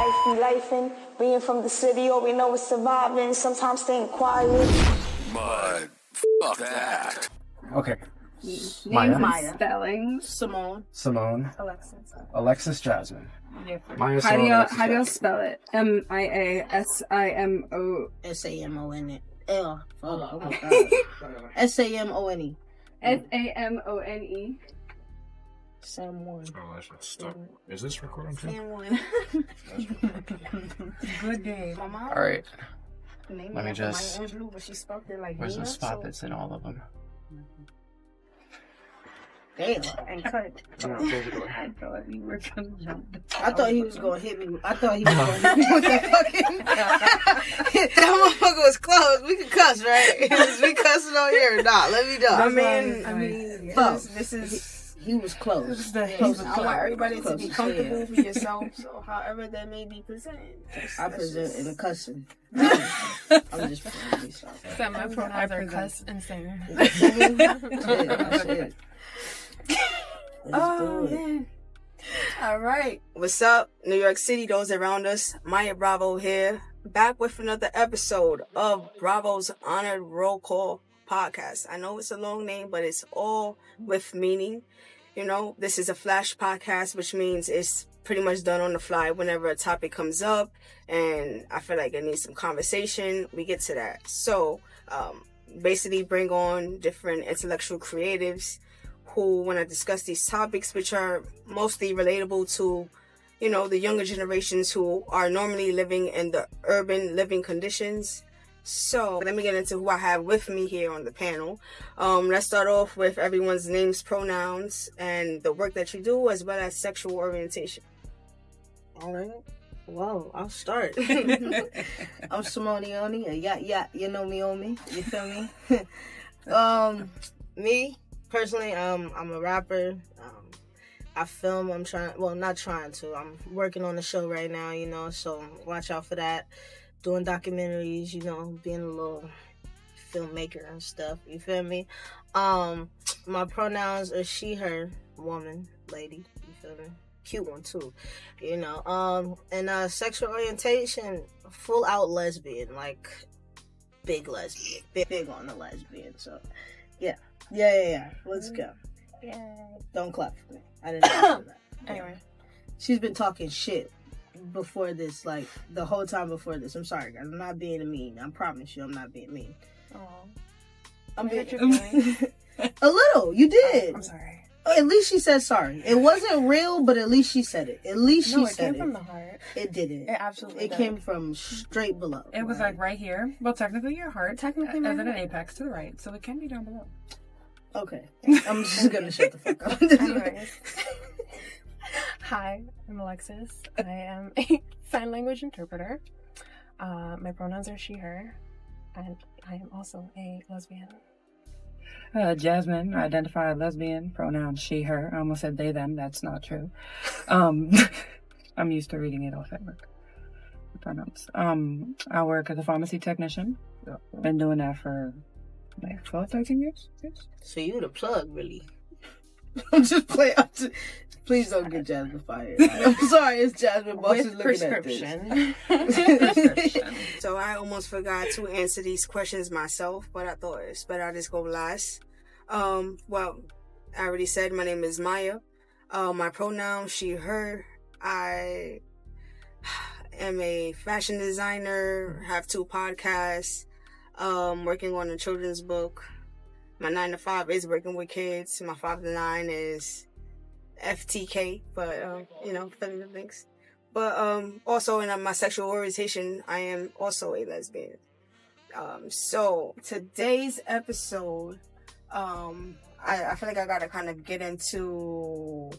life be lifing. Being from the city, all we know is surviving. Sometimes staying quiet. But fuck that. Okay. Maya. Spelling. Simone. Alexis Jasmine. Maya, How Simone, Alexis do you Jasmine. spell it? MIASIMO. SAMONE. Oh my god. SAMONE. SAMONE. Someone. Oh, I should stop. Is this recording too? Someone. Good day. All right. Let me just. She spelled it like Where's the spot that's in all of them? damn, and cut. I'm gonna close the door. I thought you were gonna jump. I thought he was gonna hit me. I thought he was gonna hit me with that fucking. That motherfucker was close. We can cuss, right? We cussing on here. Nah, let me know. I mean, fuck. this is. He was close. This is the He was I close. want everybody to be Close, comfortable yeah. for yourself. So, however that may be presented. I present in a cussing. I'm just playing. So my pronouns are cuss and singer. Oh, man. All right. What's up, New York City, those around us? Maya Bravo here, back with another episode of Bravo's Honored Roll Call podcast. I know it's a long name, but it's all with meaning. You know, this is a flash podcast, which means it's pretty much done on the fly whenever a topic comes up and I feel like it needs some conversation. We get to that. So, basically bring on different intellectual creatives who want to discuss these topics, which are mostly relatable to, you know, the younger generations who are normally living in the urban living conditions. So let me get into who I have with me here on the panel. Let's start off with everyone's names, pronouns, and the work that you do, as well as sexual orientation. All right. Well, I'll start. I'm Simone Oni. Yeah, you know me on me. You feel me? Me, personally, I'm a rapper. I film. I'm working on the show right now, you know, so watch out for that. Doing documentaries, you know, being a little filmmaker and stuff. You feel me? My pronouns are she, her, woman, lady. You feel me? Cute one too, you know. And sexual orientation, full out lesbian, like big lesbian, big on the lesbian. So, yeah. Let's go. Yeah. Don't clap for me. I didn't ask for that. Anyway. She's been talking shit before this, like the whole time before this. I'm sorry, guys. I'm not being mean. I promise you, I'm not being mean. Oh. I'm being feeling? a little. You did. I'm sorry. At least she said sorry. It wasn't real, but at least she said it. At least she said it. It came from the heart. It didn't. It absolutely It came from straight below. It was like right here. Well, technically your heart. Technically as my in an heart. apex to the right, so it can be down below. Okay. I'm just gonna shut the fuck up. Anyways. Hi, I'm Alexis. I am a sign language interpreter. My pronouns are she, her, and I am also a lesbian. Jasmine, identified lesbian, pronoun she, her. I almost said they, them. That's not true. I'm used to reading it off at work. The pronouns. I work as a pharmacy technician. Been doing that for like 12, 13 years. Yes. So you the plug, really? I'm just playing. Please don't get Jasmine fired. I'm sorry, it's Jasmine. Boss is looking at this. Prescription. So I almost forgot to answer these questions myself, but I thought it's better I just go last. Well, I already said my name is Maya. My pronoun she, her. I am a fashion designer, have 2 podcasts, working on a children's book. My 9 to 5 is working with kids. My 5 to 9 is FTK, but you know, filling the things. But also in my sexual orientation, I am also a lesbian. So today's episode, I feel like I gotta kind of get into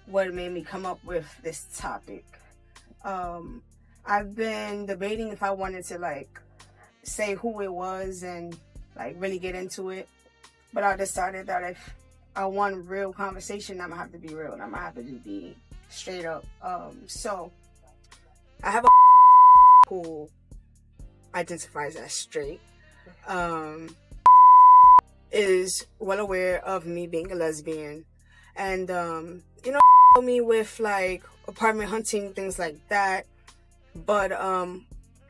what made me come up with this topic. I've been debating if I wanted to like say who it was and like really get into it, but I decided that if I want real conversation, I'm gonna have to be real and I'm gonna have to just be straight up. So I have a who identifies as straight, is well aware of me being a lesbian, and you know, me with like, apartment hunting, things like that. But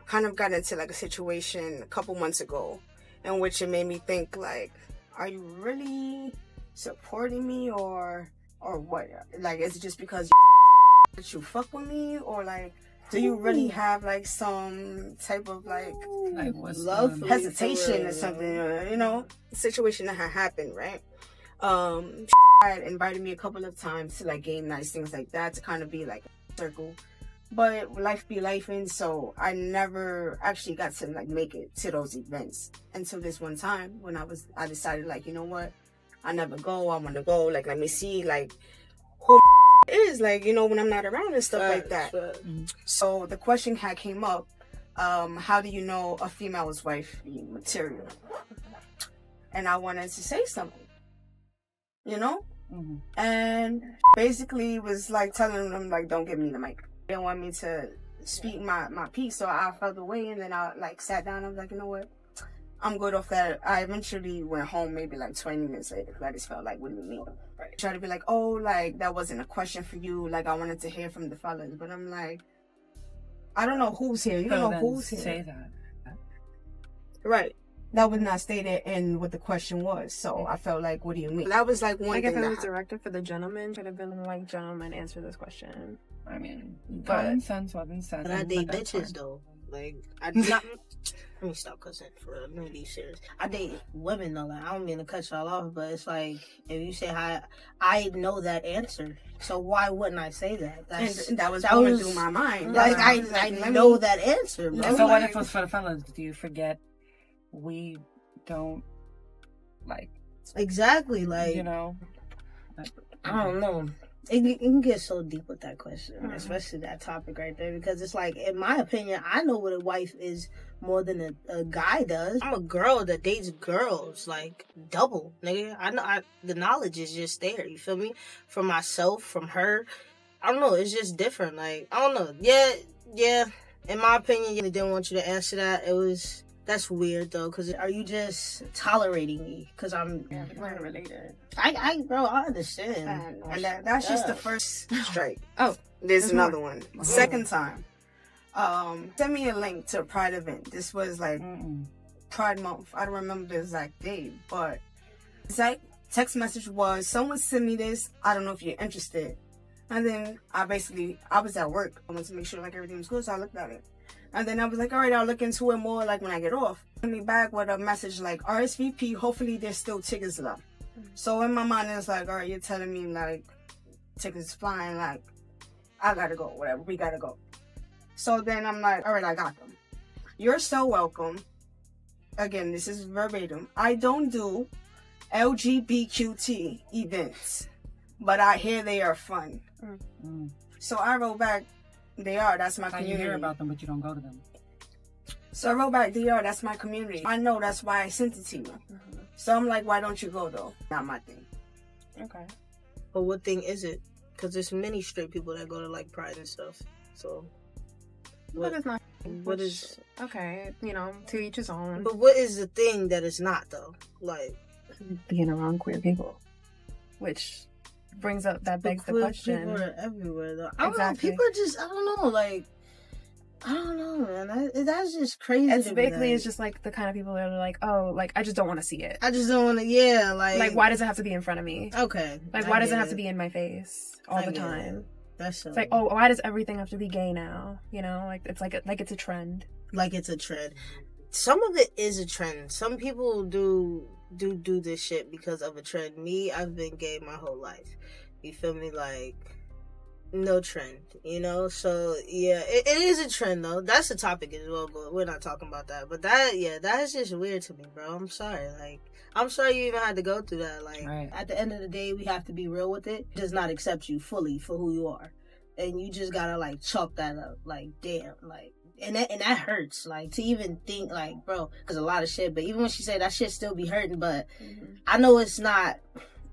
kind of got into like a situation a couple months ago in which it made me think like, are you really supporting me or what? Like, is it just because that you fuck with me, or like, do you really have like some type of like love, hesitation or something? You know, situation that had happened, right? Had invited me a couple of times to like game nights, things like that, to kind of be like a circle. But life be lifing, so I never actually got to like make it to those events until this one time when I decided like, you know what, I never go. I want to go. Like, let me see like who is, like, you know, when I'm not around and stuff like that. So the question had came up, how do you know a female is wifey material? And I wanted to say something, you know, and basically was like telling them like, don't give me the mic. They didn't want me to speak my piece, so I felt away, and then I like sat down. I was like, you know what, I'm good off that. I eventually went home maybe like 20 minutes later. I just felt like, what do you mean? Right. Try to be like, oh, like that wasn't a question for you. Like, I wanted to hear from the fellas, but I'm like, I don't know who's here. You don't know who's here. Say that. Right. That was not stated in what the question was. So I felt like, what do you mean? That was like one thing. Like, if it was directed for the gentleman, should have been like, gentlemen, answer this question. I mean, common sense wasn't said. But I date bitches though. Like, I not. Let me stop cussing for real. Let me be serious. I date women though. Like, I don't mean to cut y'all off, but it's like, if you say hi, I know that answer. So why wouldn't I say that? That was going through my mind. Like, I know that answer, bro. So what if it was for the fellas? Do you forget we don't like? Exactly, like, you know. Like, I don't know. It can get so deep with that question, especially that topic right there, because it's like, in my opinion, I know what a wife is more than a guy does. I'm a girl that dates girls, like, double, nigga. I know the knowledge is just there, you feel me? From myself, from her. I don't know, it's just different. Like, I don't know. Yeah. In my opinion, I didn't want you to answer that. That's weird though, because are you just tolerating me? Because I'm related. Bro, I understand. And that's just the first strike. Oh, there's another one. Second time. Send me a link to a Pride event. This was like Pride Month. I don't remember the exact date, but the text message was, someone sent me this. I don't know if you're interested. And then I was at work. I wanted to make sure like everything was good, so I looked at it. And then I was like, all right, I'll look into it more like when I get off. Send me back with a message like, RSVP, hopefully there's still tickets left. So in my mind, it's like, all right, you're telling me like tickets flying, like I gotta go, whatever, we gotta go. So then I'm like, all right, I got them. You're so welcome. Again, this is verbatim. I don't do LGBTQIA events, but I hear they are fun. So I wrote back, they are, that's my community. You hear about them, but you don't go to them. So I wrote back, they are, that's my community. I know, that's why I sent it to you. So I'm like, why don't you go though? Not my thing. Okay. But what thing is it? Because there's many straight people that go to like Pride and stuff. So But it's not. What is okay? You know, to each his own. But what is the thing that it's not though? Like being around queer people, which brings up that begs the question. People are everywhere though. I don't know. People are just, I don't know, like, I don't know, man. That's just crazy. It's basically, it's just like the kind of people that are like, oh, like, I just don't want to see it. I just don't want to, yeah, like, why does it have to be in front of me? Okay. Like, why does it have to be in my face all the time? That's so. It's like, oh, why does everything have to be gay now? You know, like it's it's a trend. Like it's a trend. Some of it is a trend. Some people do this shit because of a trend. Me, I've been gay my whole life. You feel me? Like, no trend, you know? So, yeah, it is a trend, though. That's a topic as well, but we're not talking about that. But that's just weird to me, bro. I'm sorry. Like, I'm sorry you even had to go through that. Like, At the end of the day, we have to be real with it. It does not accept you fully for who you are. And you just gotta, like, chalk that up. Like, damn, like, and that hurts, like, to even think, like, bro, because a lot of shit, but even when she said that shit still be hurting, but I know it's not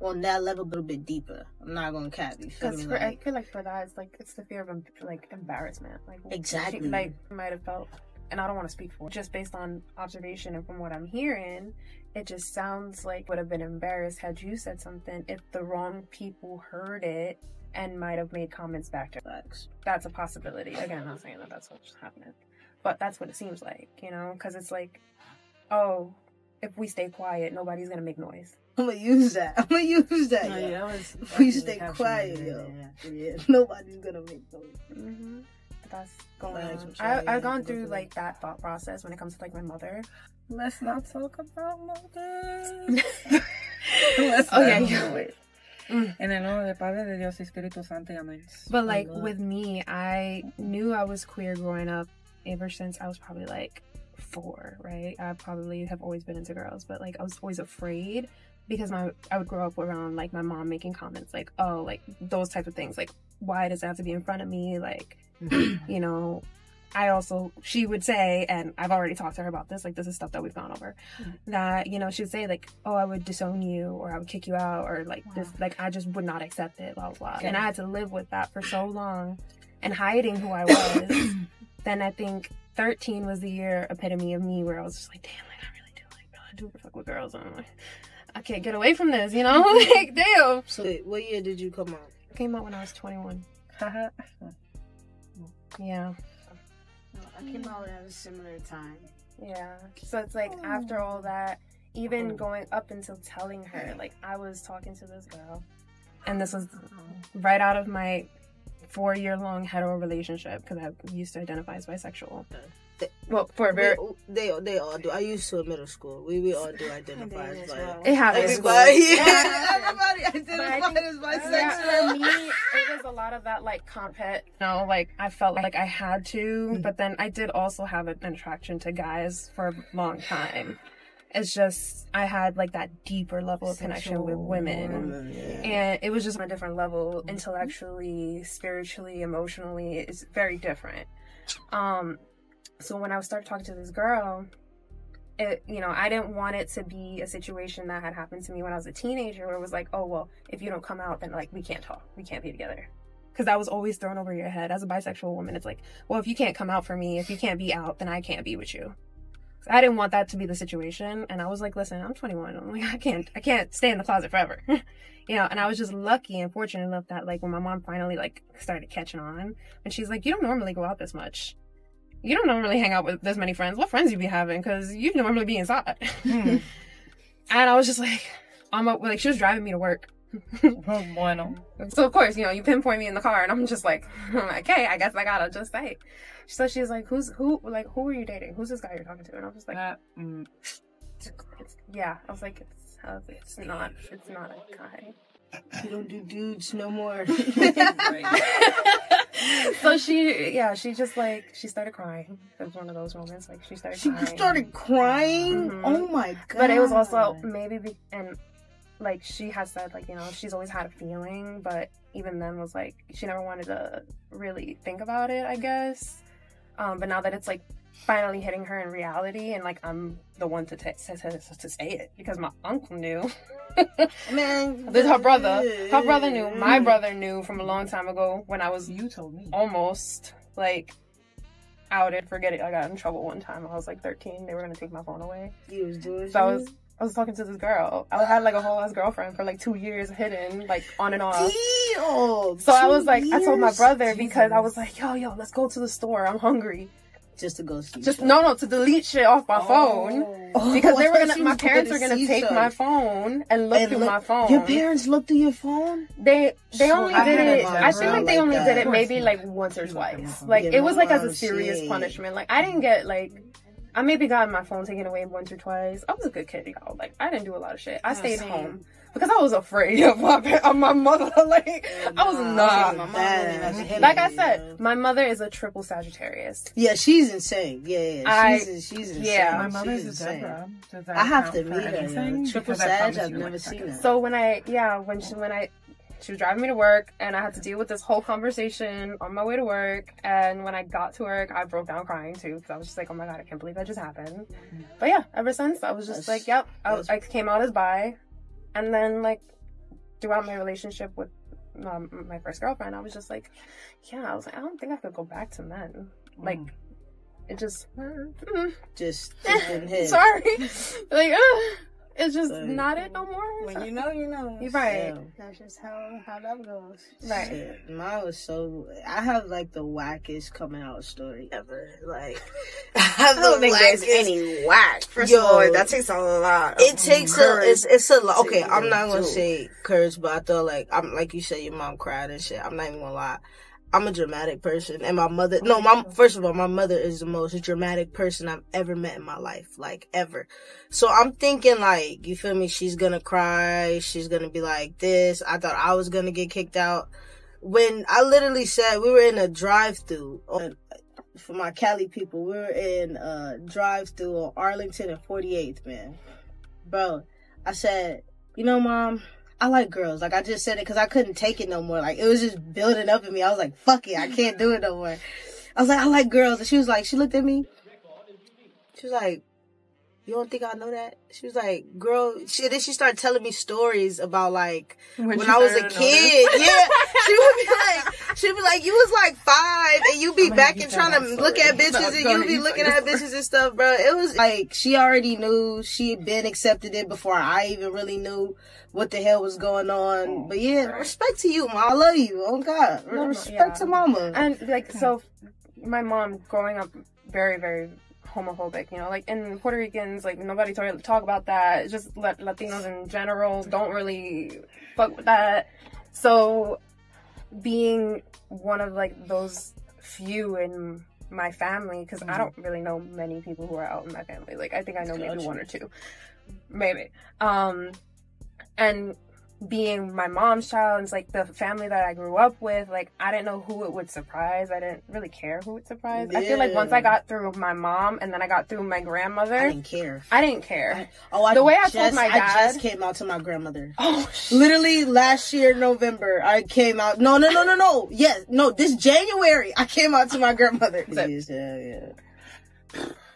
on that level, a little bit deeper. I'm not gonna cap you. Because I feel like for that, it's the fear of like embarrassment. Like exactly, she, like might have felt, and I don't want to speak for, just based on observation and from what I'm hearing, it just sounds like would have been embarrassed had you said something if the wrong people heard it and might have made comments back to her. That's a possibility. Again, I'm not saying that that's what's happening, but that's what it seems like, you know, because it's like, oh, if we stay quiet, nobody's gonna make noise. I'm gonna use that. Oh, Yeah, if we stay quiet, yo. Yeah, nobody's gonna make noise. Mm-hmm. That's going on. I've gone through like that thought process when it comes to like my mother. Let's not talk about mothers. Let's not do it. En el nombre del Padre, de Dios y Espíritu Santo, amén. But like with me, I knew I was queer growing up ever since I was probably like 4, right? I probably have always been into girls, but like I was always afraid because I would grow up around like my mom making comments like, oh, like those type of things, like why does it have to be in front of me, like you know. She would say, and I've already talked to her about this, like this is stuff that we've gone over, that, you know, she would say like, oh, I would disown you, or I would kick you out, or like this, like I just would not accept it, blah, blah, blah. Okay. And I had to live with that for so long and hiding who I was. Then I think 13 was the year epitome of me where I was just like, damn, like I do fuck with girls. And I'm like, I can't get away from this, you know? Like, damn. So what year did you come out? I came out when I was 21. Yeah. I came out at a similar time. Yeah. So it's like after all that, even going up until telling her, like I was talking to this girl, and this was right out of my 4-year-long hetero relationship because I used to identify as bisexual. Well, for a very they all do. I used to in middle school. We all do identify as bisexual. It happens. Yeah, everybody identified as bisexual. Yeah, for me, it was a lot of that like compet. You know, like I felt like I had to, but then I did also have an attraction to guys for a long time. It's just I had like that deeper level of connection with women, and it was just on a different level, intellectually, spiritually, emotionally. It's very different. So when I started talking to this girl, you know, I didn't want it to be a situation that had happened to me when I was a teenager, where it was like, oh, well, if you don't come out, then like we can't talk, we can't be together. Because that was always thrown over your head as a bisexual woman. It's like, well, if you can't come out for me, if you can't be out, then I can't be with you. So I didn't want that to be the situation, and I was like, listen, I'm 21. I'm like, I can't stay in the closet forever. You know, and I was just lucky and fortunate enough that like when my mom finally like started catching on, and she's like, you don't normally go out this much. You don't normally hang out with this many friends. What friends you be having? Because you normally be inside. And I was just like, like she was driving me to work. Bueno. So of course, you know, you pinpoint me in the car, and I'm just like, okay, I guess I gotta just say. So she's like, who are you dating? Who's this guy you're talking to? And I was like, yeah. I was like, it's not a guy. You don't do dudes no more. So she just like, she started crying. It was one of those moments, like she started crying. Mm-hmm. Oh my god. But it was also maybe, and like she has said, like, you know, she's always had a feeling, but even then was like, she never wanted to really think about it, I guess. But now that it's like finally hitting her in reality, and like I'm the one to say it because my uncle knew. Man, her brother knew. My brother knew from a long time ago when I was, you told me, almost like outed. Forget it. I got in trouble one time. I was like 13. They were gonna take my phone away. You was doing. So I was talking to this girl. I had like a whole ass girlfriend for like 2 years, hidden, like on and off. Damn, so I was like, I told my brother because I was like, yo, let's go to the store. I'm hungry. Just to go see. To delete shit off my phone because they were my parents were gonna take my phone and look through my phone. Your parents looked through your phone? They only did it. I feel like they only did it maybe like once or twice. Like it was like as a serious punishment. Like I didn't get like. I maybe got my phone taken away once or twice. I was a good kid, y'all. Like I didn't do a lot of shit. I stayed home because I was afraid of my mother. Like I was not. Like I said, my mother is a triple Sagittarius. Yeah, she's insane. Yeah. She's insane. Yeah, my mother's a Deborah. I have to meet her. Triple Sag, I've never seen her. So when she was driving me to work, and I had to deal with this whole conversation on my way to work. And when I got to work, I broke down crying too, because I was just like, oh my god, I can't believe that just happened. But yeah, ever since, I was just like, yep, I came out as bi. And then like throughout my relationship with my first girlfriend, I was just like, yeah, I was like, I don't think I could go back to men. Like it just didn't hit. Sorry. Like it's just not it no more. When you know, you know. Right. So, That's just how that goes. Right. shit, mine was so. I have like the wackest coming out story ever. Like, I have I don't the think there's wackest. any whack. First Yo, of all, that takes a lot. It takes it's a lot. Okay, to I'm not gonna do. say courage, but I thought like you said, your mom cried and shit. I'm not even gonna lie. I'm a dramatic person, and my mother. No, first of all, my mother is the most dramatic person I've ever met in my life, like ever. So I'm thinking, like, you feel me? She's gonna cry. She's gonna be like this. I thought I was gonna get kicked out. When I literally said we were in a drive-through for my Cali people, we were in a drive-through on Arlington and 48th, man. Bro, I said, you know, Mom, I like girls. Like, I just said it because I couldn't take it no more. Like, it was just building up in me. I was like, fuck it. I can't do it no more. I was like, I like girls. And she was like, she looked at me. She was like, you don't think I know that? She was like, girl, then she started telling me stories about, like, when I was a kid. Yeah. She'd be like, you was like 5 and you be back and trying to look at bitches and you be looking at bitches and stuff, bro. It was like, she already knew. She had been accepted it before I even really knew what the hell was going on. But yeah, respect to you, Mom. I love you. Oh, God. Respect to Mama. And, like, so, my mom growing up very, very homophobic, you know, like, in Puerto Ricans, like, nobody talk about that. It's just Latinos in general don't really fuck with that. So, being one of, like, those few in my family, because I don't really know many people who are out in my family. Like, I think I know maybe 1 or 2. Maybe. And being my mom's child, and it's like the family that I grew up with, like, I didn't know who it would surprise. I didn't really care who it surprised. Yeah. I feel like once I got through my mom and then I got through my grandmother, I didn't care. The way I told my dad, I just came out to my grandmother. Oh, literally last year November, I came out. No. Yes, no. This January, I came out to my grandmother. Yeah.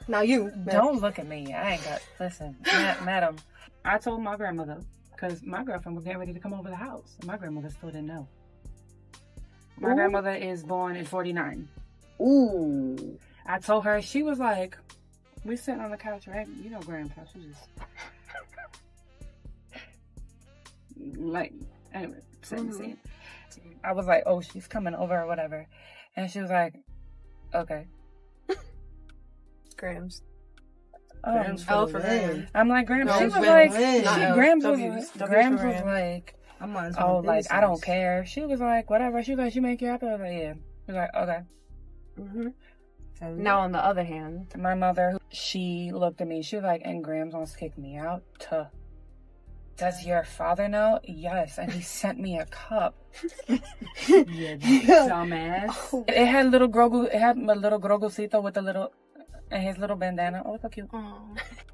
Now you don't look at me. I ain't got. Listen, madam. I told my grandmother. Because my girlfriend was getting ready to come over the house. My grandmother still didn't know. My grandmother is born in 49. Ooh. I told her, she was like, we sitting on the couch, right? You know grandpa, she just... like, anyway, sitting. I was like, oh, she's coming over or whatever. And she was like, okay. Grams. L for Grams. I'm like, Grams. She was like, Grams was like, oh, like, I don't care. She was like, whatever. She was like, she make you happy? I was like, yeah. She was like, okay. Now, on the other hand, my mother, she looked at me. She was like, and Grams wants to kick me out? Does your father know? Yes. And he sent me a cup. You dumbass. It had little Grogu. It had my little Grogucito with the little... and his little bandana. Oh, so cute.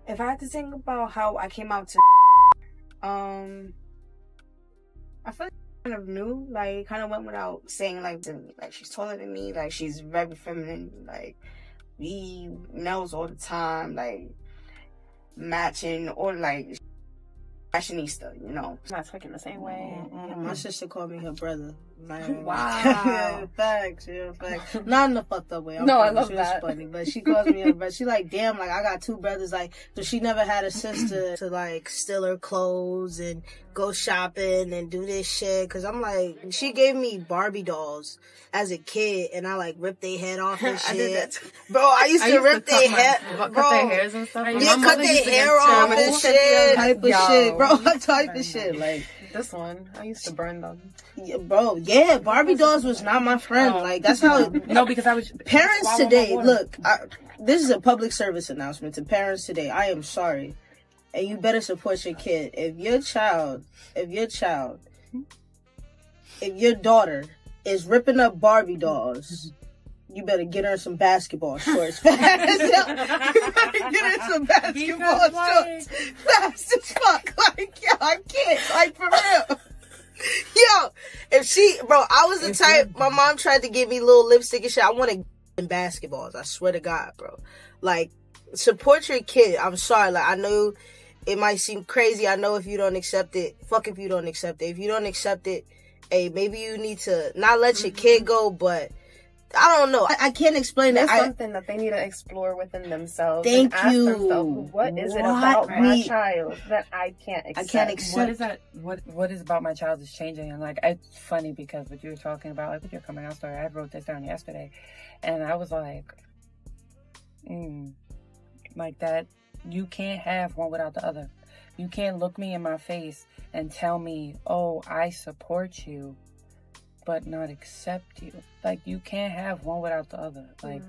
If I had to think about how I came out to, I feel like I kind of knew, like, kind of went without saying, like, she's taller than me, like, she's very feminine, like, we nails all the time, like, matching, or, like, fashionista, you know. Not taking the same way. My sister called me her brother. Wow. Facts. Not in a fucked up way. I love that. Funny, but she calls me her brother. She like, damn, like, I got 2 brothers. Like, so she never had a sister to, like, steal her clothes and go shopping and do this shit. Cause I'm like, she gave me Barbie dolls as a kid, and I, like, ripped their head off and shit. I did that too. Bro, I used to rip their head. Cut their hairs and stuff. Yeah, cut their hair off and shit. Type of shit, bro. Type of shit. Like, this one, I used to burn them. Yeah, bro, yeah, Barbie dolls was not my friend. Like, that's how... No, because I was... Parents today, look, this is a public service announcement to parents today. I am sorry. And you better support your kid. If your daughter is ripping up Barbie dolls... You better get her some basketball shorts fast. You better get her some basketball shorts fast as fuck. Like, yo, I can't. Like, for real. Yo, if she, bro, I was the type, my mom tried to give me little lipstick and shit. I wanted basketballs. I swear to God, bro. Like, support your kid. I'm sorry. Like, I know it might seem crazy. I know if you don't accept it, fuck if you don't accept it. If you don't accept it, hey, maybe you need to not let your kid go, but I don't know. I can't explain It's it. something that they need to explore within themselves. Thank and you. Ask themselves, what is it about my child that I can't accept? I can't accept. What is that? What is about my child is changing? And like, it's funny because what you were talking about, like with your coming out story, I wrote this down yesterday, and I was like, like that. You can't have one without the other. You can't look me in my face and tell me, oh, I support you, but not accept you. Like, you can't have one without the other. Like,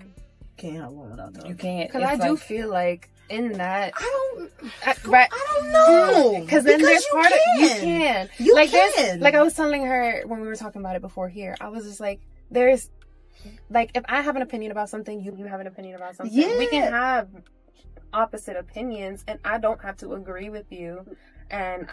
can't have one without the other. You can't. Because I do feel like in that, I right? don't know. Because then there's part of you can. You like can. Like I was telling her when we were talking about it before here, I was just like, there's, like, if I have an opinion about something, you have an opinion about something. Yeah. We can have opposite opinions, and I don't have to agree with you, and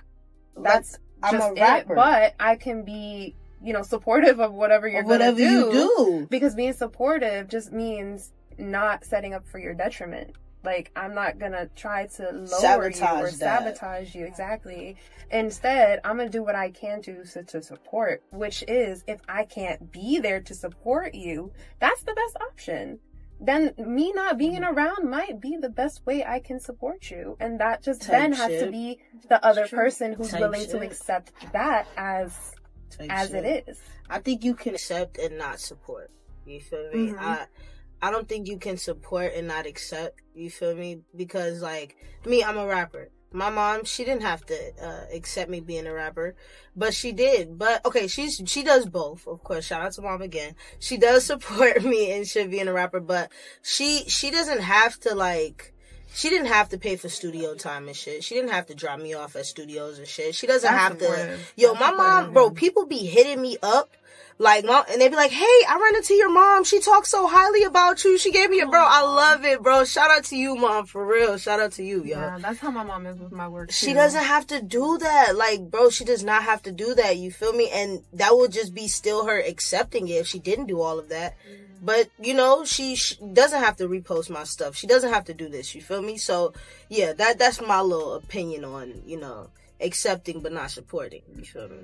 that's I'm just a rapper. it. But I can be, supportive of whatever you're gonna do. Because being supportive just means not setting up for your detriment. Like, I'm not gonna try to lower you or sabotage you. Exactly. Instead, I'm gonna do what I can to support, which is, if I can't be there to support you, that's the best option. Then me not being around might be the best way I can support you. And that just then has to be the other person who's willing to accept that as it is. I think you can accept and not support. You feel me? I don't think you can support and not accept. You feel me? Because, like, me, I'm a rapper. My mom, she didn't have to accept me being a rapper, but she did. But okay, she does both, of course. Shout out to mom again. She does support me and shit being a rapper, but she doesn't have to, like, she didn't have to pay for studio time and shit. She didn't have to drop me off at studios and shit. She doesn't have to. Yo, my mom, bro, people be hitting me up. Like, mom, and they be like, hey, I ran into your mom. She talks so highly about you. She gave me a bro. I love it, bro. Shout out to you, mom, for real. Shout out to you, yo. Yeah, that's how my mom is with my work, too. She doesn't have to do that. Like, bro, she does not have to do that. You feel me? And that would just be still her accepting it if she didn't do all of that. But, she doesn't have to repost my stuff. She doesn't have to do this. You feel me? So, yeah, that's my little opinion on, accepting but not supporting. You feel me?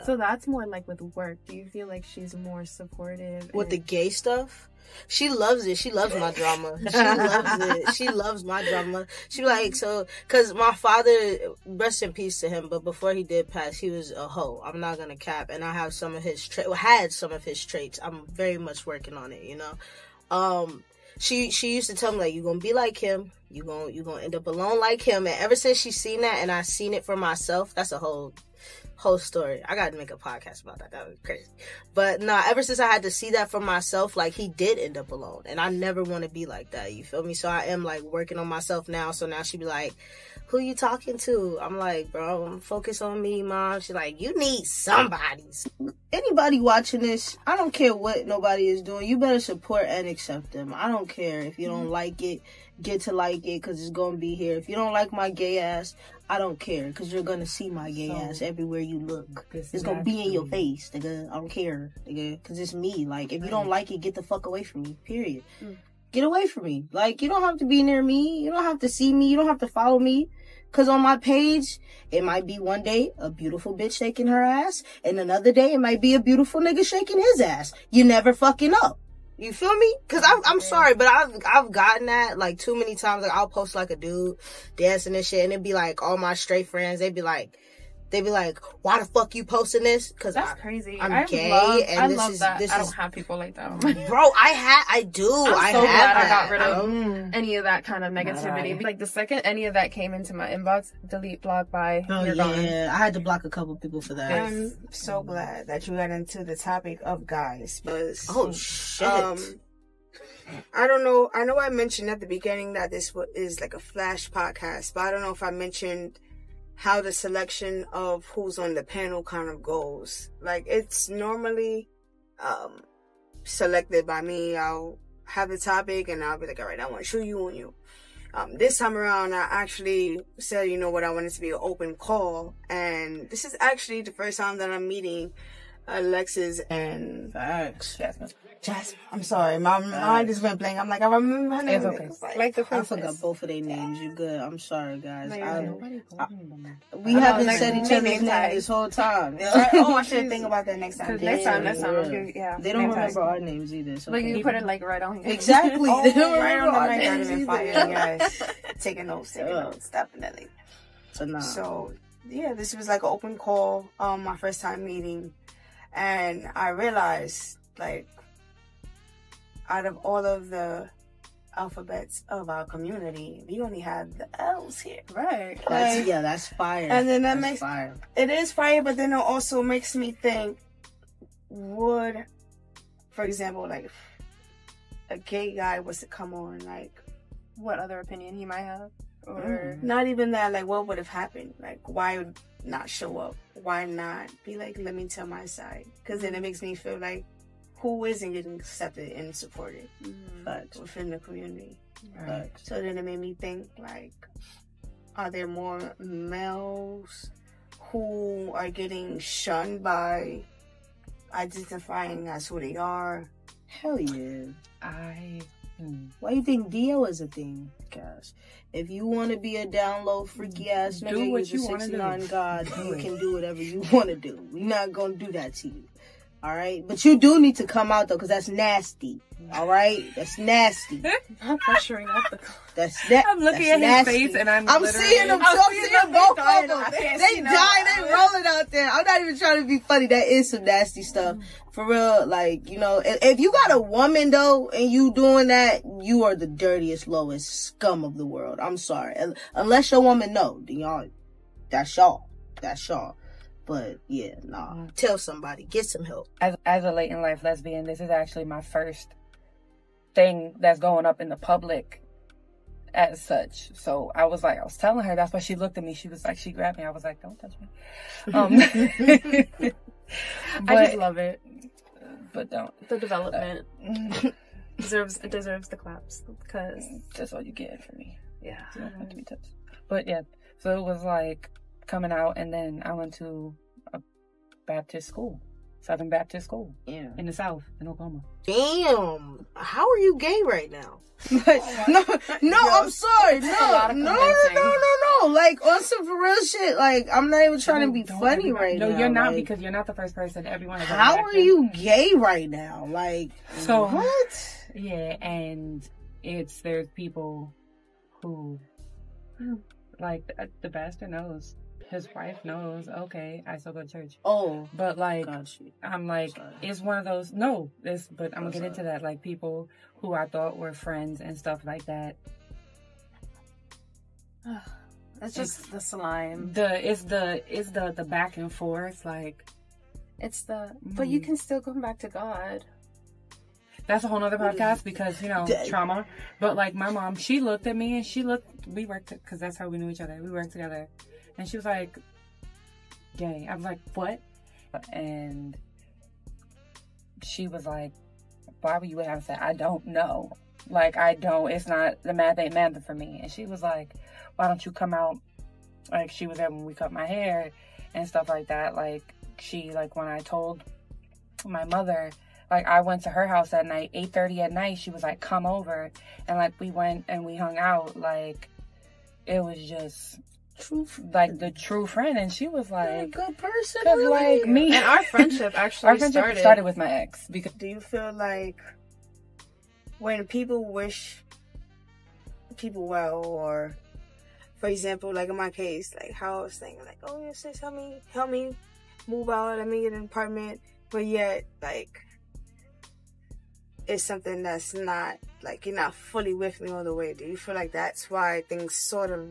So that's more like with work. Do you feel like she's more supportive with the gay stuff? She loves it. She loves my drama. She loves it. She loves my drama. She be like, so, cause my father, rest in peace to him, but before he did pass, he was a hoe. I'm not gonna cap, and I have some of his had some of his traits. I'm very much working on it. She used to tell me, like, you're gonna be like him. You're gonna end up alone like him. And ever since she's seen that and I seen it for myself, that's a whole story. I gotta make a podcast about that. That was crazy. But nah, ever since I had to see that for myself, like, he did end up alone. And I never want to be like that. You feel me? So I am, like, working on myself now. So now she be like, who you talking to? I'm like, bro, I'm focused on me, mom. She's like, you need somebody. Anybody watching this, I don't care what nobody is doing. You better support and accept them. I don't care if you don't like it. Get to like it, because it's going to be here. If you don't like my gay ass, I don't care, because you're going to see my gay ass everywhere you look. It's going to be in your face, nigga. I don't care, nigga, because it's me. Like, if you don't like it, get the fuck away from me, period. Get away from me. Like, you don't have to be near me. You don't have to see me. You don't have to follow me. Because on my page, it might be one day a beautiful bitch shaking her ass, and another day it might be a beautiful nigga shaking his ass. You never fucking up. You feel me? Cause I'm sorry, but I've gotten that like too many times. Like, I'll post like a dude dancing and shit, and it'd be like all my straight friends. They'd be like, why the fuck you posting this? Cause that's crazy. I'm gay, and I this love is that. this I is. don't have people like that. Bro, I do. I'm so glad I got rid of any of that kind of negativity. Like, the second any of that came into my inbox, delete, block, bye. You're gone. I had to block a couple people for that. I'm so glad that you got into the topic of guys, because shit. I don't know. I know I mentioned at the beginning that this is like a flash podcast, but I don't know if I mentioned how the selection of who's on the panel kind of goes. Like, it's normally selected by me. I'll have the topic and I'll be like, all right, I want to show you on you. This time around, I actually said, I wanted to be an open call. And this is actually the first time that I'm meeting Alexis and Facts. Jasmine. Jasmine. I'm sorry, my mind just went blank. I'm like, I remember her name. It's okay. Like the I princess. forgot both of their names. You good? I'm sorry, guys. Nobody called me by that. We haven't said each other's name name tag. this whole time. Oh, I should think about that next time. Next time, Yeah. They don't Name remember tag. our names either. So Like you put it like right on here. exactly. Oh, They don't right on remember the our mic. names I've been fire, either. guys. Taking notes, definitely. So nah. So yeah, this was like an open call, my first time meeting, and I realized like out of all of the alphabets of our community, we only have the L's here. Right. That's fire. And then that That's makes fire. it is fire, but then it also makes me think: would, for example, like if a gay guy was to come on, like What other opinion he might have, or not even that, like what would have happened? Like why would not show up? Why not be like, let me tell my side? Because then it makes me feel like who isn't getting accepted and supported within the community. Right. So then it made me think like, are there more males who are getting shunned by identifying as who they are? Hell yeah. Why you think DL is a thing, guys? If you want to be a down low freaky ass nigga, Do what you're you a wanna 69 do. God, you can do whatever you want to do. We're not gonna do that to you. Alright? But you do need to come out though, because that's nasty. Alright? That's nasty. I'm pressuring up the. That's that. I'm looking that's at his nasty. face and I'm seeing them. I'm seeing both of them. They dying, they rolling out there. I'm not even trying to be funny. That is some nasty stuff. For real, like, you know, if you got a woman though and you doing that, you are the dirtiest, lowest scum of the world. I'm sorry. Unless your woman know, then y'all, that's y'all. That's y'all. But yeah, nah. Tell somebody. Get some help. As a late in life lesbian, this is actually my first thing that's going up in the public as such. So I was telling her, that's why she looked at me. She was like, she grabbed me. I was like, don't touch me. I just love it. But don't. The development deserves the claps because That's all you get from me. yeah. You don't have to be touched. But yeah, so it was like coming out, and then I went to a Baptist school, Southern Baptist school, in the South, in Oklahoma. Damn. How are you gay right now? No, I'm sorry. No. Like, on some for real shit, like, I'm not even trying to be funny right now. No, you're not, like, because you're not the first person. Everyone is. how are you gay right now? Like, So what? Yeah, and there's people who, like, the bastard knows. His wife knows. Okay, I still go to church. Oh, But like, got you. I'm like, Sorry. it's one of those. No, but I'm gonna get into that. Like people who I thought were friends and stuff like that. It's just the slime. It's the back and forth. Like It's the but you can still come back to God. that's a whole nother podcast because trauma. But like my mom, she looked at me and we worked because that's how we knew each other. We worked together, and she was like, "Gay." I was like, "What?" And she was like, "Why would you have said?" I don't know. Like I don't. It's not the math ain't math for me. And she was like, "Why don't you come out?" Like she was there when we cut my hair and stuff like that. Like when I told my mother. Like, I went to her house at night, 8:30 at night. She was like, come over. And, like, we went and we hung out. Like, it was just, like, the true friend. And she was like, You're a good person. because, Really? like, me. And our friendship actually started with my ex. Because Do you feel like when people wish people well, or, for example, like in my case, like how I was thinking, like, oh, yeah, sis, help me move out, let me get an apartment, but yet, like, it's something that's not, like, you're not fully with me all the way. Do you feel like that's why things sort of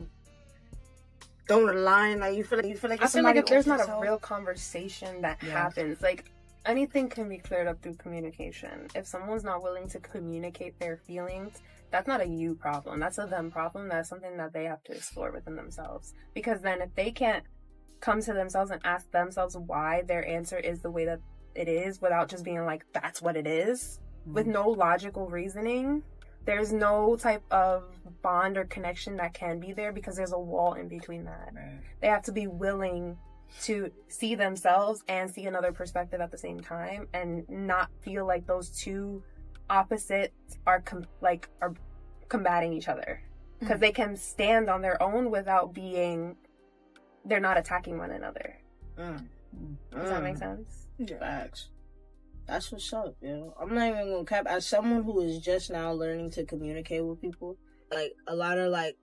don't align? Like, you feel like I feel like if there's not opens a up- real conversation that happens, like anything can be cleared up through communication. If someone's not willing to communicate their feelings, that's not a you problem. That's a them problem. That's something that they have to explore within themselves. Because then if they can't come to themselves and ask themselves why their answer is the way that it is without just being like, that's what it is, with no logical reasoning, there's no type of bond or connection that can be there because there's a wall in between that. They have to be willing to see themselves and see another perspective at the same time, and not feel like those two opposites are are combating each other, because they can stand on their own without they're not attacking one another. Does that make sense? Facts. That's what's up, yo. I'm not even gonna cap. As someone who is just now learning to communicate with people, like, a lot of, like,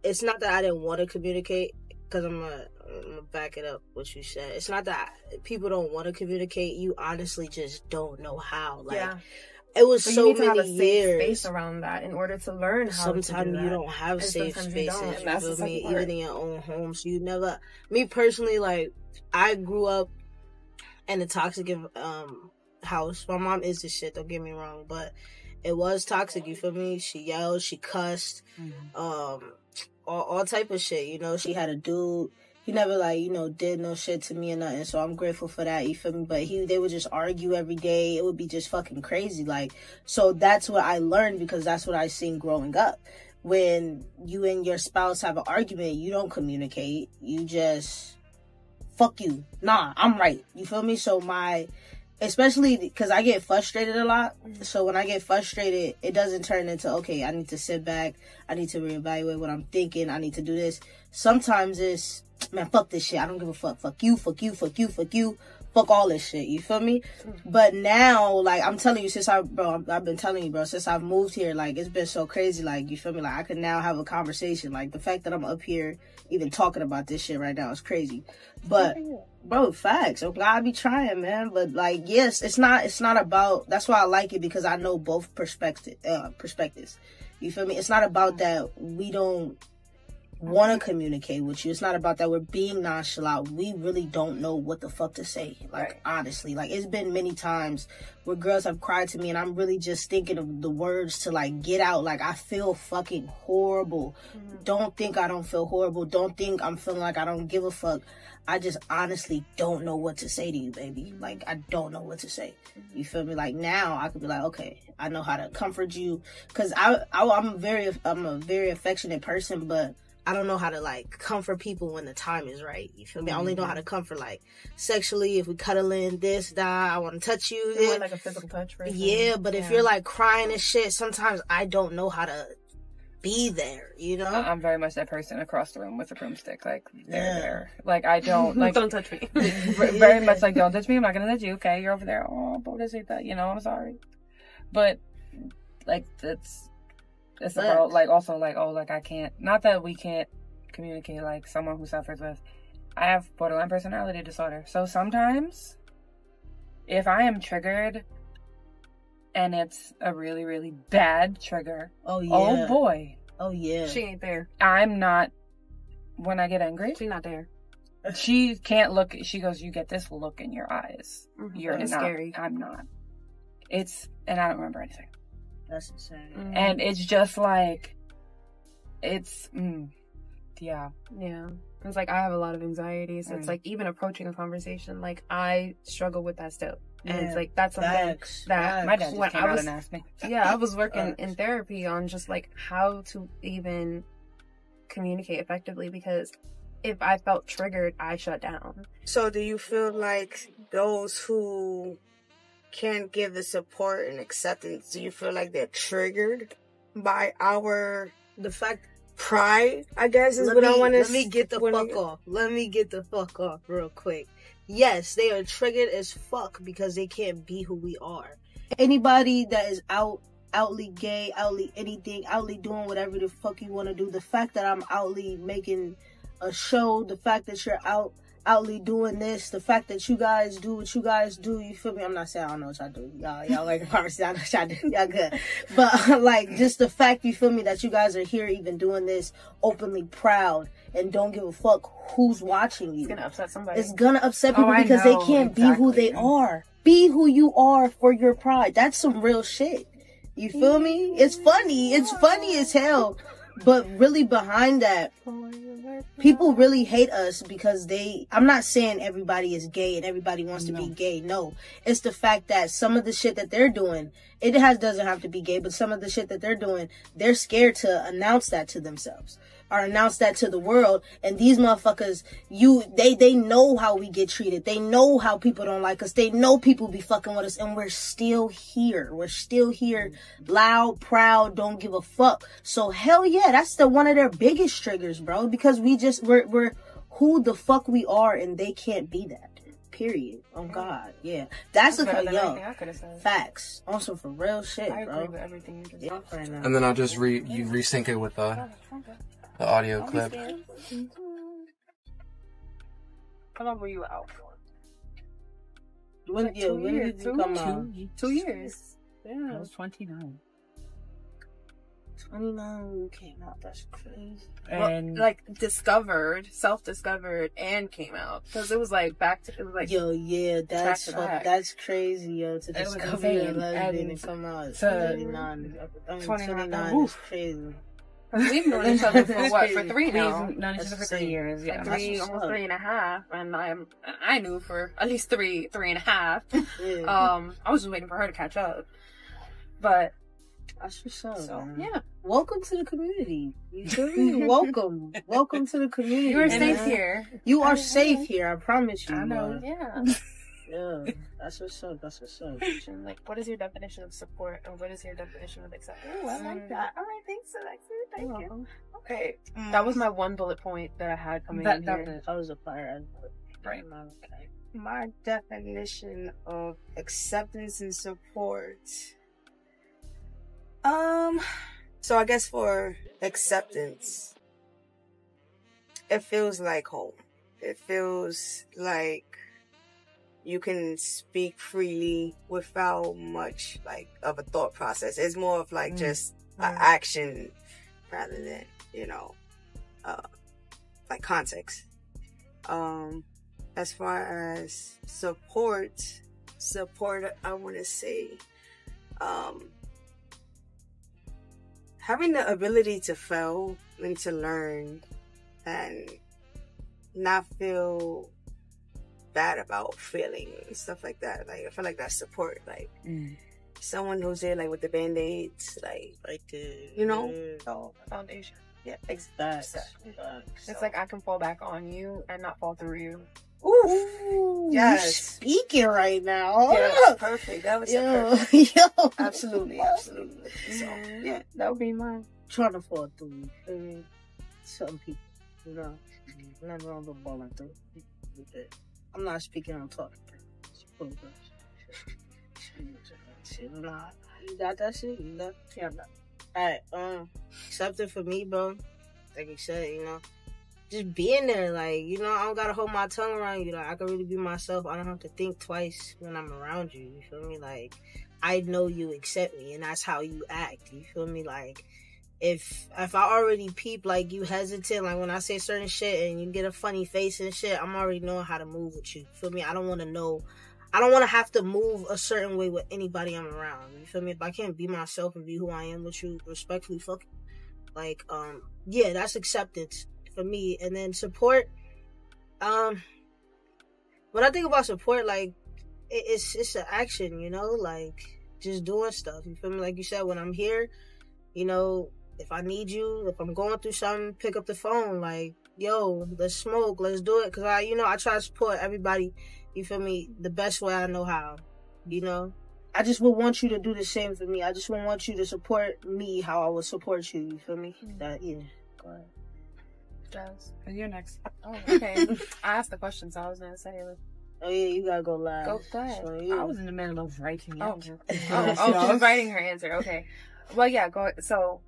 it's not that I didn't want to communicate, because I'm gonna back it up what you said. It's not that people don't want to communicate. You honestly just don't know how. Like, it was so you need to many have a safe years space around that in order to learn how to do sometimes that. you don't have And safe sometimes you spaces, don't, and that's the feel me? second part. Even in your own home. So you never, me personally, like, I grew up in a toxic house. My mom is this shit, don't get me wrong, but it was toxic, you feel me? She yelled, she cussed, all type of shit, you know? She had a dude, he never, like, you know, did no shit to me or nothing, so I'm grateful for that, you feel me? But they would just argue every day. It would be just fucking crazy, like, so that's what I learned, because that's what I seen growing up. When you and your spouse have an argument, you don't communicate, you just, fuck you, nah, I'm right, you feel me? So especially because I get frustrated a lot, so when I get frustrated, it doesn't turn into, okay, I need to sit back, I need to reevaluate what I'm thinking, I need to do this. Sometimes it's, man, fuck this shit, I don't give a fuck, fuck you, fuck you, fuck you, fuck you, fuck all this shit, you feel me? But now, like, I'm telling you, I've been telling you, bro, since I've moved here, like, it's been so crazy, like, you feel me? Like, I can now have a conversation, like, the fact that I'm up here even talking about this shit right now is crazy. But, bro, facts, I'm glad I be trying, man. But, like, yes, it's not about, that's why I like it, because I know both perspectives, you feel me? It's not about that we don't want to communicate with you. It's not about that we're being nonchalant. We really don't know what the fuck to say. Like, honestly, like, it's been many times where girls have cried to me and I'm really just thinking of the words to, like, get out. Like, I feel fucking horrible. Don't think I don't feel horrible. Don't think I'm feeling like I don't give a fuck. I just honestly don't know what to say to you, baby. Like, I don't know what to say. You feel me? Like, now I could be like, okay, I know how to comfort you, because I'm a very affectionate person, but I don't know how to, like, comfort people when the time is right. You feel me? I only know how to comfort, like, sexually, if we cuddling, this, that, I want to touch you. You want, like, a physical touch, right? Yeah, but if you're, like, crying and shit, sometimes I don't know how to be there, you know? I'm very much that person across the room with a broomstick. Like, there. Like, I don't, like... Don't touch me. Very much like, don't touch me, I'm not gonna touch you, okay? You're over there. Oh, pobrecita, you know, I'm sorry. But, like, it's about, like, also, like, oh, like, I can't, not that we can't communicate, like, someone who suffers with, I have borderline personality disorder, so sometimes, if I am triggered, and it's a really, really bad trigger, oh boy. Oh, yeah. She ain't there. I'm not, when I get angry. She's not there. She can't look, she goes, you get this look in your eyes. You're not, scary. I'm not. And I don't remember anything. That's insane. And it's just like, it's, yeah. Yeah. It's like, I have a lot of anxiety, so it's like, even approaching a conversation, like, I struggle with that still. And it's like, that's something that my dad just came out and asked me. Yeah, I was working in therapy on just, like, how to even communicate effectively, because if I felt triggered, I shut down. So do you feel like those who can't give the support and acceptance, do you feel like they're triggered by the fact pride, I guess, is what I want to... Let me get the fuck off. Let me get the fuck off real quick. Yes, they are triggered as fuck because they can't be who we are. Anybody that is outly gay, outly anything, outly doing whatever the fuck you want to do, the fact that I'm outly making a show, the fact that you're outly doing this, the fact that you guys do what you guys do, you feel me? I'm not saying I don't know what y'all do. Y'all like the conversation, I know what y'all do. Y'all good. But, like, just the fact, you feel me, that you guys are here even doing this openly proud and don't give a fuck who's watching you. It's gonna upset somebody. It's gonna upset people because they can't be who they are. Be who you are for your pride. That's some real shit. You feel me? It's funny. It's funny as hell. But really behind that, people really hate us because I'm not saying everybody is gay and everybody wants to be gay. No. It's the fact that some of the shit that they're doing, doesn't have to be gay, but some of the shit that they're doing, they're scared to announce that to themselves. or announce that to the world. And these motherfuckers, they know how we get treated. They know how people don't like us. They know people be fucking with us, and we're still here. We're still here, loud, proud, don't give a fuck. So hell yeah, that's one of their biggest triggers, bro. Because we're who the fuck we are, and they can't be that. Period. Oh God, yeah. That's a facts. Also for real shit, bro. I agree with everything you just said right now. And then I'll just resync it with the audio clip. How long were you out for? When did you come out? 2 years. Yeah, I was 29. 29 came out. That's crazy. And self-discovered, and came out because it was like yo, yeah, that's crazy, yo. To discover you're a lesbian and come out. 29 is crazy. We've known each other for what? For 3 now. We've known each other for 3 years. Yeah, almost 3.5, and I knew for at least 3.5. Yeah. I was just waiting for her to catch up, but. That's what's up. So, man. yeah. Welcome to the community. You feel me? Welcome to the community. You are safe here. You are safe here. I promise you. I know. Yeah. Yeah. That's what's up. Like, what is your definition of support, and what is your definition of acceptance? Oh, I like that. All right, thanks, Alexa. Thank you. Okay. That was my one bullet point that I had coming in here. I was a fire. Right. Okay. My definition of acceptance and support. So I guess for acceptance, it feels like home. It feels like you can speak freely without much of a thought process. It's more of just an action rather than, context. As far as support, I want to say, having the ability to fail and to learn and not feel bad about failing and stuff like that. I feel like that's support. Someone who's there with the band-aids, right there. Foundation. Yeah, exactly. It's like I can fall back on you and not fall through you. Ooh, yes. Speaking right now. Yeah, perfect. That was perfect. Yo. Absolutely. So, yeah, that would be mine. Trying to fall through. I mean, some people, nothing wrong with falling through. I'm not speaking on talking. Nah, you got that shit? You got that? Alright, something for me, bro. Like you said, just being there, I don't gotta hold my tongue around you. I can really be myself. I don't have to think twice when I'm around you. You feel me? I know you accept me, and that's how you act. You feel me? If I already peep, you hesitant, when I say certain shit and you get a funny face and shit, I'm already knowing how to move with you. You feel me? I don't want to have to move a certain way with anybody I'm around. You feel me? If I can't be myself and be who I am with you, respectfully, fuck it. Yeah, that's acceptance for me. And then support, when I think about support, it's an action, just doing stuff. You feel me? Like you said, when I'm here, if I need you, if I'm going through something, pick up the phone. Yo, let's smoke, let's do it. Cause I try to support everybody. You feel me? The best way I know how. I just would want you to do the same for me. I just would want you to support me how I would support you. You feel me? That, yeah. Go ahead. Jazz, you're next. Oh, okay. I asked the question, so I was gonna say. Oh yeah, you gotta go live. Go ahead. So, yeah. I was in the middle of writing. She was writing her answer. Okay. Well, yeah. Go. So,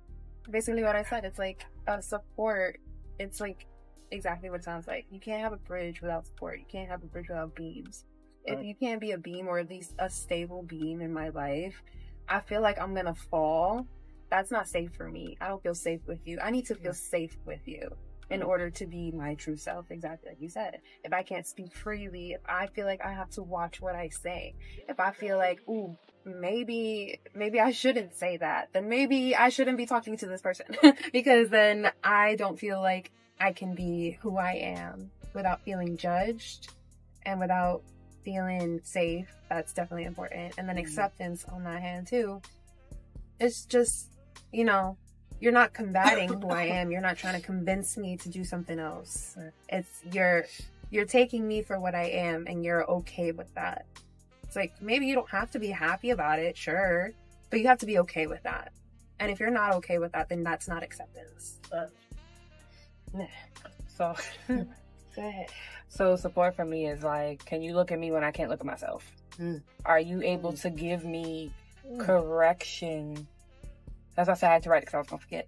basically, what I said, it's support. It's exactly what it sounds like. You can't have a bridge without support. You can't have a bridge without beams. If you can't be a beam, or at least a stable beam in my life, I feel like I'm gonna fall. That's not safe for me. I don't feel safe with you. I need to feel safe with you in order to be my true self, exactly like you said. If I can't speak freely, if I feel like I have to watch what I say, if I feel like, ooh, maybe I shouldn't say that, then maybe I shouldn't be talking to this person because then I don't feel like I can be who I am without feeling judged and without feeling safe. That's definitely important. And then acceptance on that hand too. It's just, you're not combating who I am. You're not trying to convince me to do something else. It's you're taking me for what I am, and you're okay with that. It's like, maybe you don't have to be happy about it, sure, but you have to be okay with that. And if you're not okay with that, then that's not acceptance. So, Go ahead. so support for me is like, can you look at me when I can't look at myself? Are you able to give me correction? That's why I said I had to write it because I was gonna forget.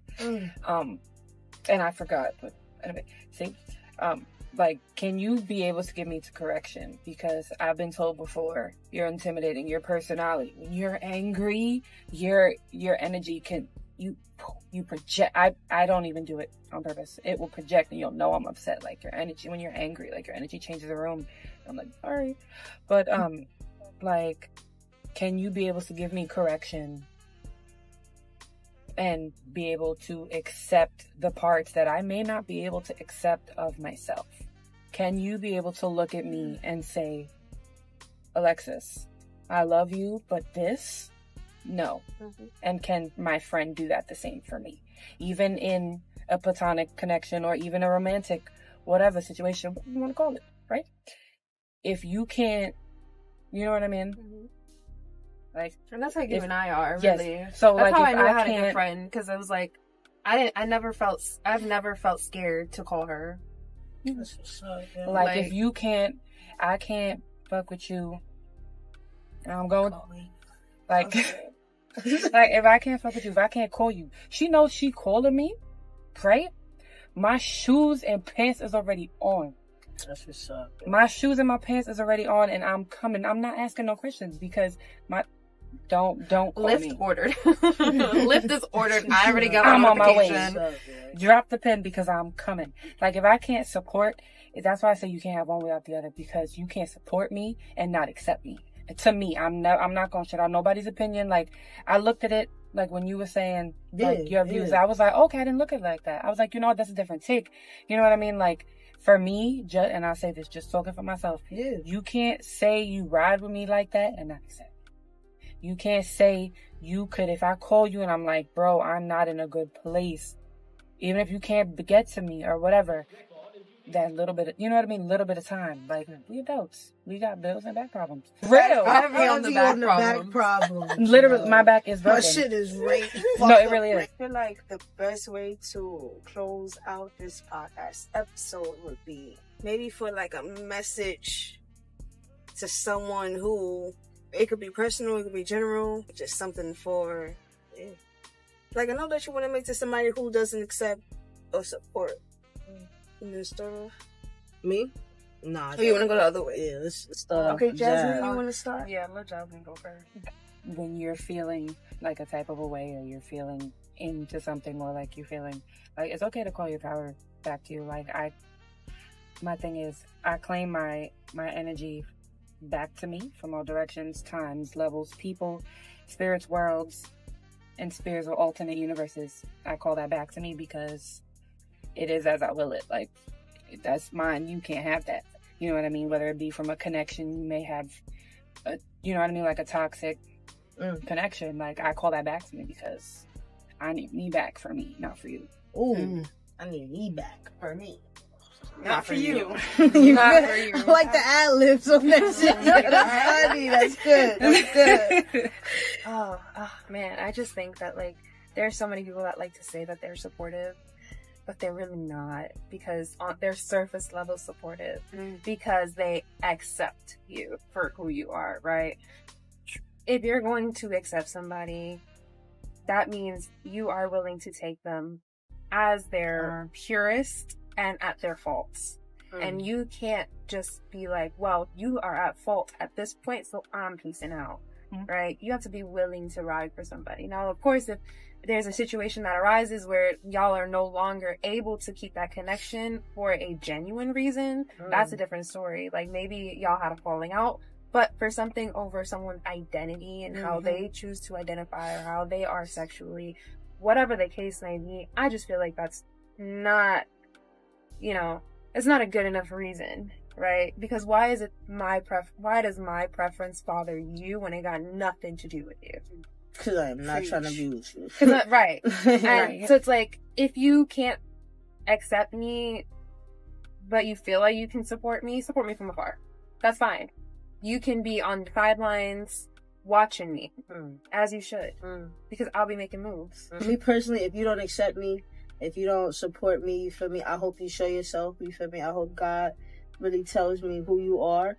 And I forgot. But anyway, see, like, can you be able to give me to correction? Because I've been told before, you're intimidating. Your personality, when you're angry, your energy can you project. I don't even do it on purpose. It will project, and you'll know I'm upset. Like, your energy when you're angry, like your energy changes the room. I'm like, sorry, but like, can you be able to give me correction and be able to accept the parts that I may not be able to accept of myself? Can you be able to look at me and say, Alexis, I love you, but this, no. And can my friend do that the same for me? Even in a platonic connection or even a romantic, whatever situation you want to call it, right? If you can't, you know what I mean? Like, and that's like you and I are, yes. really. So that's like, how if I knew I had a can't, good friend, because I was like, I've never felt scared to call her. That's what's up, yeah. like, if you can't, I can't fuck with you. I'm going, like, like, if I can't fuck with you, if I can't call you, she knows she calling me, right? My shoes and pants is already on. That's what's up. My shoes and my pants is already on, and I'm coming. I'm not asking no questions because my don't call Lyft me. ordered. Lyft is ordered. I already got I'm my on my way. notification. Drop the pen because I'm coming. Like, if I can't support, that's why I say you can't have one without the other, because you can't support me and not accept me. To me, I'm not gonna shit out nobody's opinion. Like, I looked at it, like, when you were saying, like, your views, I was like, okay, I didn't look at it like that. I was like, you know what, that's a different take. You know what I mean? Like, for me, and I'll say this, just talking for myself, you can't say you ride with me like that and not accept me. You can't say you could, if I call you and I'm like, bro, I'm not in a good place, even if you can't get to me or whatever, that little bit of, you know what I mean? Little bit of time. Like, we adults. We got bills and back problems. Real. Heavy on the back problem. Literally, my back is broken. My shit is right. No, it really is. I feel like the best way to close out this podcast episode would be maybe for like a message to someone who, it could be personal, it could be general, just something for, like, I know that you want to make to somebody who doesn't accept or support. And then start off. Me? Nah. Oh, you want to go the other way? Yeah, let's start off. Okay, Jasmine, Jazz. you want to start? Yeah, let Jasmine go first. When you're feeling like a type of a way, or you're feeling into something more, like you're feeling like, it's okay to call your power back to you. Like, my thing is, I claim my energy back to me from all directions, times, levels, people, spirits, worlds, and spheres or alternate universes. I call that back to me because it is as I will it. Like, that's mine. You can't have that. You know what I mean? Whether it be from a connection, you may have, you know what I mean? Like a toxic connection. Like, I call that back to me because I need me back for me, not for you. Ooh, I need me back for me. Not for you. Not for you. I like the ad-libs on that shit. That's funny. That's good. That's good. Oh, man, I just think that, like, there's so many people that like to say that they're supportive, but they're really not, because they're surface level supportive because they accept you for who you are, right? If you're going to accept somebody, that means you are willing to take them as their purest and at their faults. And you can't just be like, well, you are at fault at this point, so I'm peacing out, right? You have to be willing to ride for somebody. Now, of course, if there's a situation that arises where y'all are no longer able to keep that connection for a genuine reason, that's a different story. Like, maybe y'all had a falling out, but for something over someone's identity and how they choose to identify or how they are sexually, whatever the case may be, I just feel like that's not, you know, it's not a good enough reason, right? Because why does my preference bother you when it got nothing to do with you? Because I'm not trying to abuse you. Right. And so it's like, if you can't accept me, but you feel like you can support me from afar. That's fine. You can be on the sidelines watching me, as you should, because I'll be making moves. Me personally, if you don't accept me, if you don't support me, you feel me, I hope you show yourself, you feel me, I hope God really tells me who you are.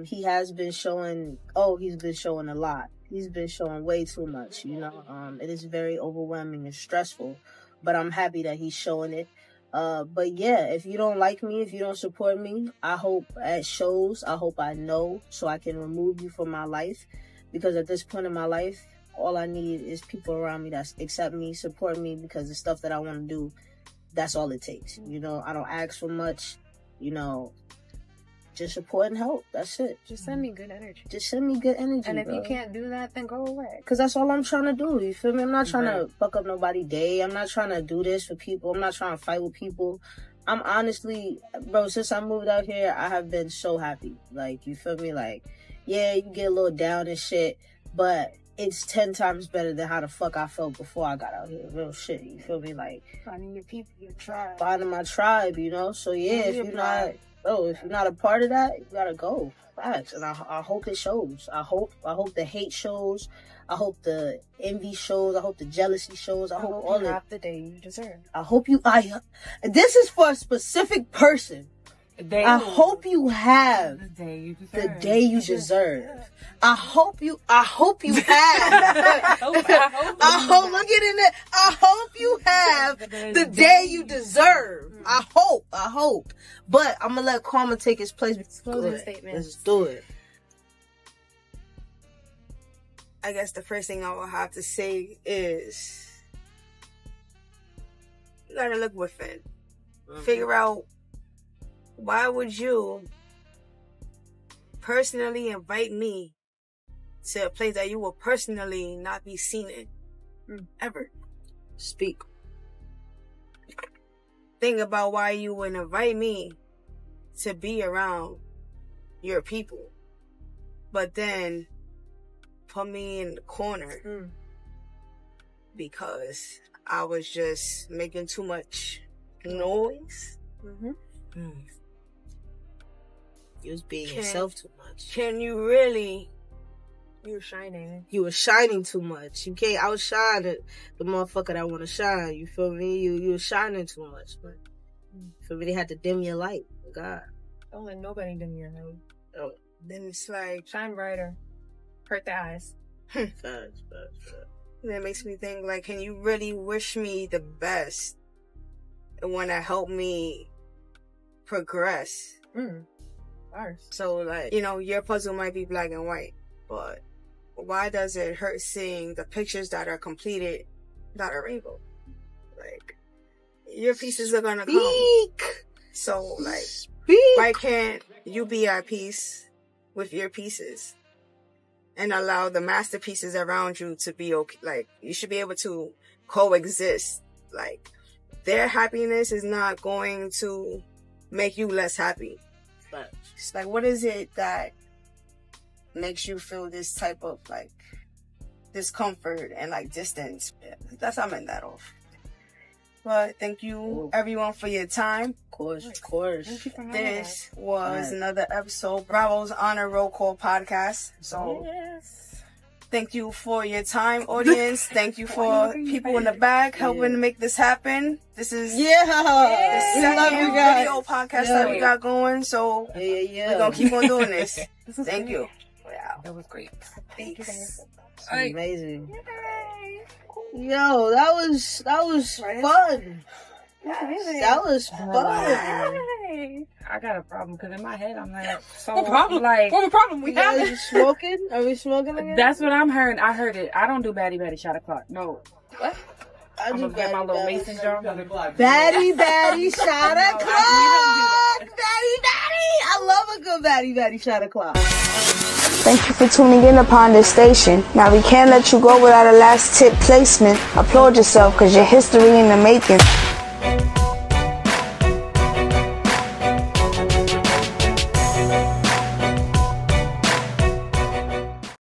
He has been showing, he's been showing a lot. He's been showing way too much, you know. It is very overwhelming and stressful, but I'm happy that he's showing it. But yeah, if you don't like me, if you don't support me, I hope at shows, I hope I know so I can remove you from my life. Because at this point in my life, all I need is people around me that accept me, support me, because the stuff that I want to do, that's all it takes. You know, I don't ask for much, you know. Just support and help. That's it. Just send me good energy. Just send me good energy, and if bro. you can't do that, then go away. Because that's all I'm trying to do. You feel me? I'm not trying to fuck up nobody's day. I'm not trying to do this for people. I'm not trying to fight with people. I'm honestly, bro, since I moved out here, I have been so happy. Like, you feel me? Like, yeah, you get a little down and shit, but it's 10 times better than how the fuck I felt before I got out here. Real shit. You feel me? Like, Finding your people, your tribe. Finding my tribe, you know? So, yeah, if you're not... Oh, if you're not a part of that, you gotta go. Facts. And I hope it shows. I hope the hate shows. I hope the envy shows. I hope the jealousy shows. I hope all you have the day you deserve. I hope you. This is for a specific person. I hope you have the day you deserve. I hope you have. Look it in there. I hope you have the day you deserve. I hope. But I'm gonna let Karma take his place. Closing statement. Let's do it. I guess the first thing I will have to say is you gotta look within. Figure out, why would you personally invite me to a place that you will personally not be seen in? Ever. Speak. Think about why you would invite me to be around your people, but then put me in the corner because I was just making too much noise. You was being yourself too much. Can you really? You were shining. You were shining too much. You can't outshine the motherfucker that want to shine. You feel me? You were shining too much. But for me, they had to dim your light. God. Don't let nobody dim your light. Oh. Then it's like, shine brighter. Hurt the eyes. Facts. That makes me think, like, can you really wish me the best and want to help me progress? So, like, you know, your puzzle might be black and white, but why does it hurt seeing the pictures that are completed that are rainbow? Like, your pieces are gonna come. So, like, why can't you be at peace with your pieces and allow the masterpieces around you to be okay? Like, you should be able to coexist. Like, their happiness is not going to make you less happy. But it's like, what is it that makes you feel this type of, like, discomfort and, like, distance? Yeah, that's how I meant that off. But thank you, everyone, for your time. Of course. This was another episode, Bravo's Honor Roll Call podcast. So, thank you for your time, audience. Thank you for people in the back helping to make this happen. This is the second video podcast that we got going. So, we're going to keep on doing this. Thank you. Wow. That was great. Thanks. Amazing. Yo, that was fun. That was fun. I got a problem because in my head I'm like, so what problem? Like, what problem we have? Are we smoking? Are we smoking again? That's what I'm hearing. I heard it. I don't do baddie shot o'clock. No. What? I I'm gonna get my little mason jar. Baddie shot o'clock. Baddie. I love a good baddie shot o'clock. Thank you for tuning in upon this station. Now we can't let you go without a last tip placement. Applaud yourself because you're history in the making.